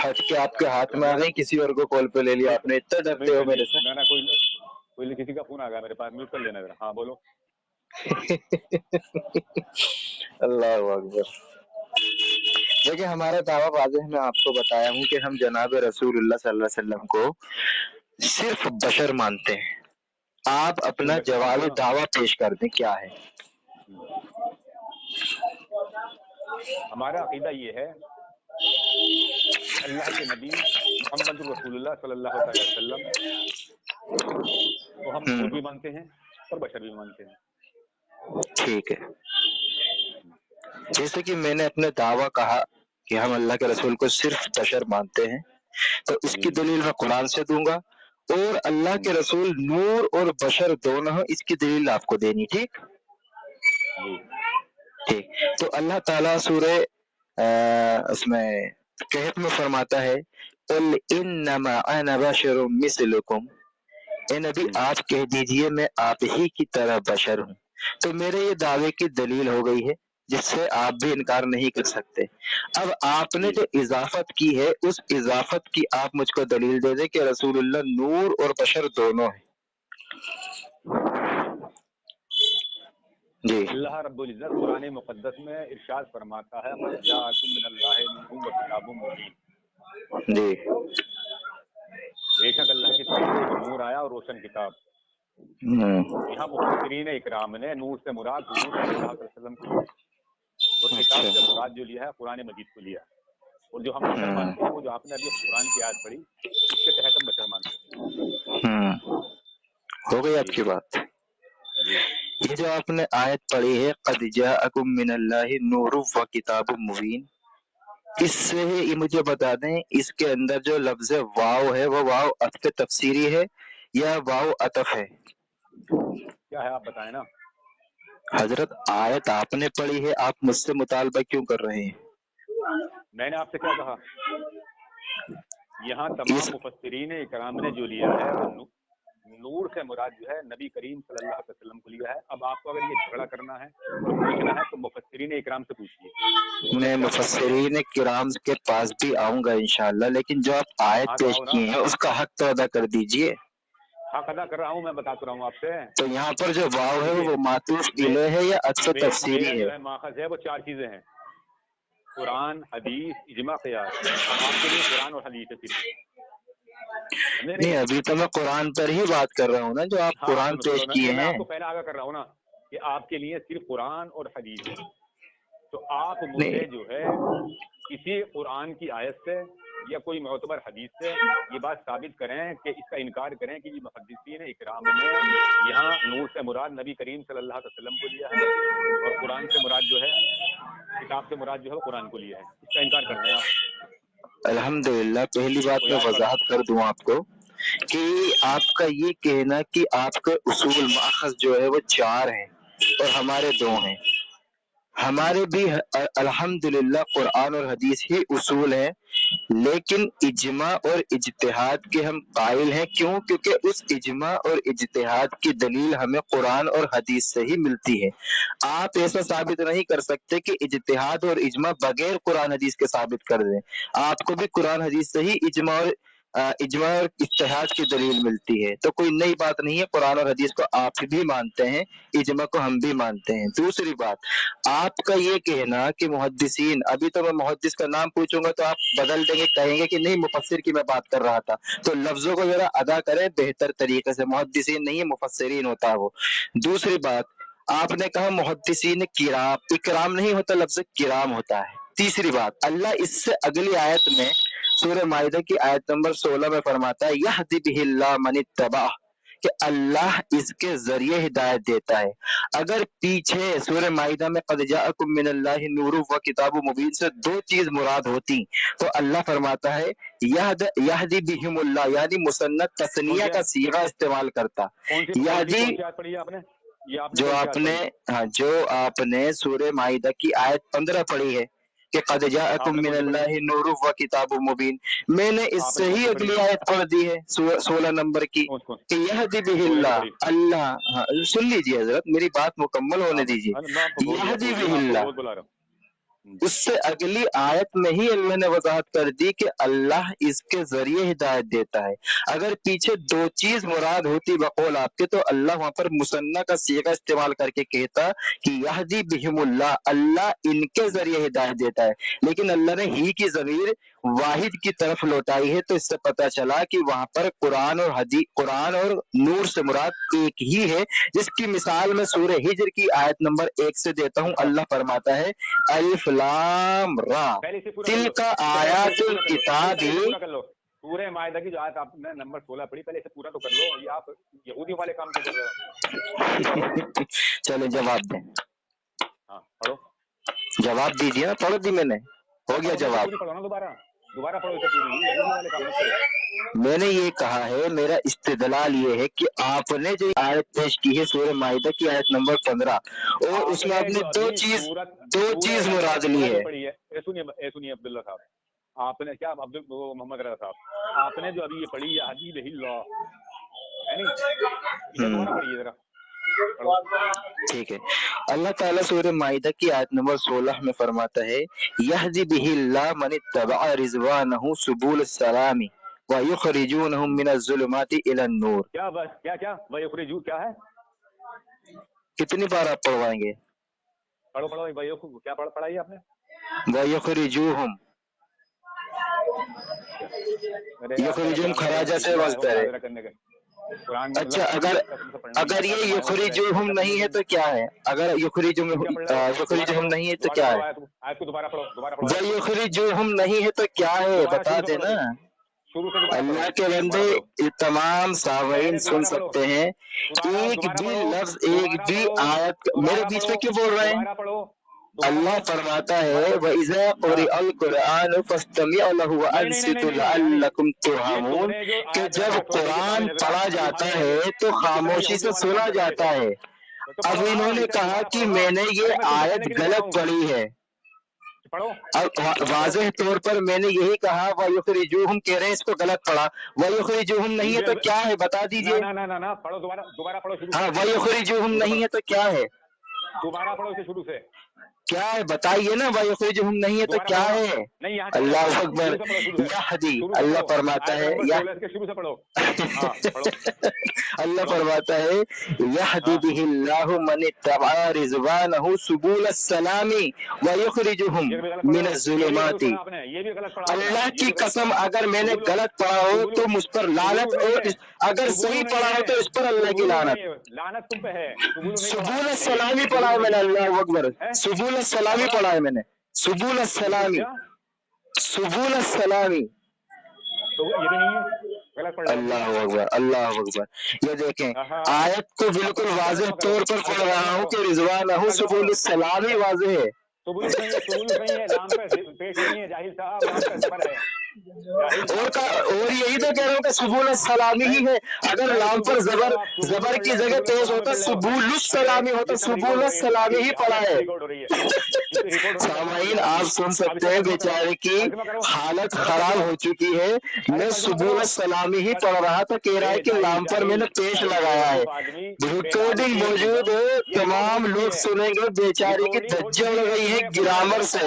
ہٹ کے آپ کے ہاتھ میں آ گئی، کسی اور کو کال پہ لے لیا آپ نے، اتنا ڈرتے میوٹ ہو کر میرے لیے سے؟ نہ کوئی کسی کا فون آ گیا میرے پاس، میوٹ کر لینا ذرا. ہاں بولو. اللہ اکبر. دیکھیں ہمارا دعویٰ واضح میں آپ کو بتایا ہوں کہ ہم جناب رسول اللہ صلی اللہ علیہ وسلم کو صرف بشر مانتے ہیں. آپ اپنا بشر مانتے جواب ہو نا. دعویٰ پیش کر دیں کیا ہے. ہمارا عقیدہ یہ ہے کہ اللہ کے نبی محمد رسول اللہ صلی اللہ تعالی وسلم کو ہم نور بھی مانتے ہیں اور بشر بھی مانتے ہیں. ٹھیک ہے. جیسے کہ میں نے اپنے دعویٰ کہا کہ ہم اللہ کے رسول کو صرف بشر مانتے ہیں، تو اس کی دلیل میں قرآن سے دوں گا، اور اللہ کے رسول نور اور بشر دونوں ہیں، اس کی دلیل آپ کو دینی. ٹھیک ٹھیک. تو اللہ تعالیٰ سورہ اس میں کہف میں فرماتا ہے قل انما انا بشر مثلکم، اے نبی آپ کہہ دیجئے میں آپ ہی کی طرح بشر ہوں. تو میرے یہ دعوے کی دلیل ہو گئی ہے جس سے آپ بھی انکار نہیں کر سکتے. اب آپ نے جو اضافت کی ہے اس اضافت کی آپ مجھ کو دلیل دے دیں کہ رسول اللہ نور اور بشر دونوں ہیں. جی اللہ رب العزت قرآن مقدس میں ارشاد فرماتا ہے قد جاءکم من اللہ نور و کتاب مبین. جی بے شک اللہ کی طرف سے ایک نور آیا اور روشن کتاب. یہاں مفسرین اکرام نے نور سے مراد حضور صلی اللہ علیہ وسلم کو لیا اور کتاب سے مراد جو لیا ہے قرآن مجید کو لیا. اور جو ہم بشر مانتے ہیں وہ جو آپ نے ابھی قرآن کی آیت پڑھی اس کے تحت ہم بشر مانتے ہیں. ہو گئی آپ کی بات. یہ جو آپ نے آیت پڑھی ہے قد جاءکم من اللہ نور و کتاب مبین، اس سے یہ مجھے بتا دیں اس کے اندر جو لفظ واو ہے وہ واو عطف تفسیری ہے یا واو عطف ہے؟ کیا ہے آپ بتائیں نا. حضرت آیت آپ نے پڑھی ہے، آپ مجھ سے مطالبہ کیوں کر رہے ہیں؟ میں نے آپ سے کیا کہا؟ یہاں تمام مفسرین اکرام نے جو لیا ہے وہ نور سے مراد جو ہے نبی کریم صلی اللہ علیہ وسلم کو لیا ہے. اب آپ کو اگر یہ جھگڑا کرنا ہے اور پوچھنا ہے تو مفسرین اکرام سے پوچھیے. میں مفسرین کرام کے پاس بھی آؤں گا انشاءاللہ، لیکن جو آپ آیت پیش کی ہیں اس کا حق تو ادا کر دیجئے. حق ادا کر رہا ہوں، میں بتا رہا ہوں آپ سے. تو یہاں پر جو واو ہے وہ معطوف الیہ ہے یا عطف تفسیری میرا ہے؟ جو ہے ماخذ ہے وہ چار چیزیں ہیں: قرآن، حدیث، اجماع، قیاس. اب آپ کے لیے قرآن اور حدیث ہے صرف. نہیں ابھی تو میں قرآن پر ہی بات کر رہا ہوں نا جو آپ قرآن پیش کیے میں ہیں. آپ کو پہلے آگاہ کر رہا ہوں نا کہ آپ کے لیے صرف قرآن اور حدیث ہے. تو آپ مجھے جو ہے کسی قرآن کی آیت سے یا کوئی معتبر حدیث سے یہ بات ثابت کریں کہ اس کا انکار کریں کہ یہ محدثین اکرام نے یہاں نور سے مراد نبی کریم صلی اللہ علیہ وسلم کو لیا ہے اور قرآن سے مراد جو ہے کتاب سے مراد جو ہے قرآن کو لیا ہے. اس کا انکار کر دیں آپ. الحمدللہ پہلی بات میں وضاحت کر دوں آپ کو کہ آپ کا یہ کہنا کہ آپ کے اصول ماخذ جو ہے وہ چار ہیں اور ہمارے دو ہیں. ہمارے بھی الحمدللہ قرآن اور حدیث ہی اصول ہیں، لیکن اجماع اور اجتہاد کے ہم قائل ہیں. کیوں؟ کیونکہ اس اجماع اور اجتہاد کی دلیل ہمیں قرآن اور حدیث سے ہی ملتی ہے. آپ ایسا ثابت نہیں کر سکتے کہ اجتہاد اور اجماع بغیر قرآن حدیث کے ثابت کر دیں. آپ کو بھی قرآن حدیث سے ہی اجماع اور اجتہاد کی دلیل ملتی ہے. تو کوئی نئی بات نہیں ہے، قرآن اور حدیث کو آپ بھی مانتے ہیں، اجماع کو ہم بھی مانتے ہیں. دوسری بات، آپ کا یہ کہنا کہ محدثین، ابھی تو میں محدث کا نام پوچھوں گا تو آپ بدل دیں گے، کہیں گے کہ نہیں مفسر کی میں بات کر رہا تھا. تو لفظوں کو ذرا ادا کریں بہتر طریقے سے، محدثین نہیں ہے مفسرین ہوتا وہ. دوسری بات، آپ نے کہا محدثین کرام، اکرام نہیں ہوتا، لفظ کرام ہوتا ہے. تیسری بات، اللہ اس سے اگلی آیت میں سورہ مائدہ کی آیت نمبر 16 میں فرماتا ہے یہدی بہ اللہ من اتبع، کہ اللہ اس کے ذریعے ہدایت دیتا ہے. اگر پیچھے سورہ مائدہ میں قد جاءکم من اللہ نور و کتاب مبین سے دو چیز مراد ہوتی تو اللہ فرماتا ہے یہدی بہم اللہ، یعنی مسنت تثنیہ کا صیغہ استعمال کرتا. یہدی جو آپ نے سورہ مائدہ کی آیت 15 پڑھی ہے کہ قد جاءکم من اللہ نور و کتاب مبین، میں نے اس سے ہی اگلی آیت پڑھ دی ہے 16 نمبر کی کہ یہدی بہ اللہ. اللہ سن لیجیے حضرت، میری بات مکمل ہونے دیجیے. یہدی بہ اللہ، اس سے اگلی آیت میں ہی اللہ نے وضاحت کر دی کہ اللہ اس کے ذریعے ہدایت دیتا ہے. اگر پیچھے دو چیز مراد ہوتی بقول آپ کے تو اللہ وہاں پر مثنیٰ کا صیغہ استعمال کر کے کہتا کہ یہدی بہم اللہ، اللہ ان کے ذریعے ہدایت دیتا ہے. لیکن اللہ نے ہی کی ضمیر واحد کی طرف لوٹائی ہے، تو اس سے پتہ چلا کہ وہاں پر قرآن اور نور سے مراد ایک ہی ہے، جس کی مثال میں سورہ ہجر کی آیت نمبر 1 سے دیتا ہوں. اللہ فرماتا ہے الف لام را پہلے سے پورا کر تل لو، کا آیات الکتاب. پورا کر لو. سورہ مائدہ کی جو آیت آپ نے نمبر 16 پڑھی، پہلے سے پورا تو کر لو. یہ آپ یہودی والے کام کیوں کر رہے ہو؟ چلے جواب دیں. ہاں پڑھو، جواب دیجیے نا. پڑھ دی میں نے، ہو گیا جواب. پڑھو نا، دوبارہ پڑھو اسے پوری. یہودی والے کام مت کرو. میں نے یہ کہا ہے، میرا استدلال یہ ہے کہ آپ نے جو آیت پیش کی ہے سورہ مائدہ کی آیت نمبر 15 اور اس میں آپ نے دو چیز مراد لی ہے. سنیے عبداللہ صاحب، آپ نے کیا محمد رضا صاحب، آپ نے جو ابھی یہ پڑھی ہے حدیث اللہ ہے نہیں، اسے دوبارہ پڑھیے ذرا. ٹھیک ہے. اللہ تعالیٰ سورہ مائدہ کی آیت نمبر 16 میں فرماتا ہے یہدی بہ اللہ من اتبع رضوانہ سبل السلام ویخرجونہم من الظلمات الی النور. کیا ویخرجو کیا ہے؟ کتنی بار آپ پڑھوائیں گے؟ پڑھو کیا پڑھائی آپ نے؟ ویخرجوہم، یخرجوہم خراجہ سے مصدر ہے. اچھا اگر یہ یخرجوہم نہیں ہے تو کیا ہے؟ اگر یخرجوہم نہیں ہے تو کیا ہے؟ ویخرجوہم نہیں ہے تو کیا ہے؟ بتا دینا. اللہ کے بندے تمام سامعین سن سکتے ہیں، ایک بھی لفظ ایک بھی آیت میرے بیچ میں کیوں بول رہے ہیں؟ اللہ فرماتا ہے وَإِذَا قُرِئَ الْقُرْآنُ فَاسْتَمِعُوا لَهُ وَأَنصِتُوا لَعَلَّكُمْ تُرْحَمُونَ کہ جب قرآن پڑھا جاتا ہے تو خاموشی سے سنا جاتا ہے. اب انہوں نے کہا کہ میں نے یہ آیت غلط پڑھی ہے. اب واضح طور پر میں نے یہی کہا وَيُخْرِجُوهُمْ کہہ رہے ہیں اس کو غلط پڑھا. وَيُخْرِجُوهُمْ نہیں ہے تو کیا ہے؟ بتا دیجئے. ہاں وَيُخْرِجُوهُمْ نہیں ہے تو کیا ہے؟ دوبارہ پڑھو اسے شروع سے. کیا ہے بتائیے نا. وَيُخْرِجُوهُمْ نہیں ہے تو کیا ہے؟ اللہ اکبر. یہدی، اللہ فرماتا ہے اللہ فرماتا ہے یہدی بہ اللہ من اتبع رضوانہ سبل السلام ویخرجہم من الظلمات. اللہ کی قسم اگر میں نے غلط پڑھا ہو تو مجھ پر لعنت، اور اگر صحیح پڑھا ہو تو اس پر اللہ کی لعنت. تم پہ ہے. سبول السلامی پڑھا ہے میں نے. اللہ اکبر. سبول السلامی پڑھا ہے میں نے. سبول السلامی، سبول السلامی. اللہ اکبر، اللہ اکبر. یہ دیکھیں آیت کو بالکل واضح طور پر پڑھ رہا ہوں کہ رضوانہ سبول السلامی واضح ہے. اور یہی تو کہہ رہا ہوں کہ سبول السلامی ہی ہے. اگر لام پر زبر کی جگہ پیش ہوتا سبول السلامی ہوتا. سبول السلامی ہی پڑھا ہے. سامعین آپ سن سکتے ہیں بیچارے کی حالت خراب ہو چکی ہے. میں سبول السلامی ہی پڑھ رہا تھا، کہہ رہا ہے کہ لام پر میں نے پیش لگایا ہے. ریکارڈنگ موجود ہے، تمام لوگ سنیں گے. بیچارے کی دھجیاں اڑ گئی ہیں گرامر سے.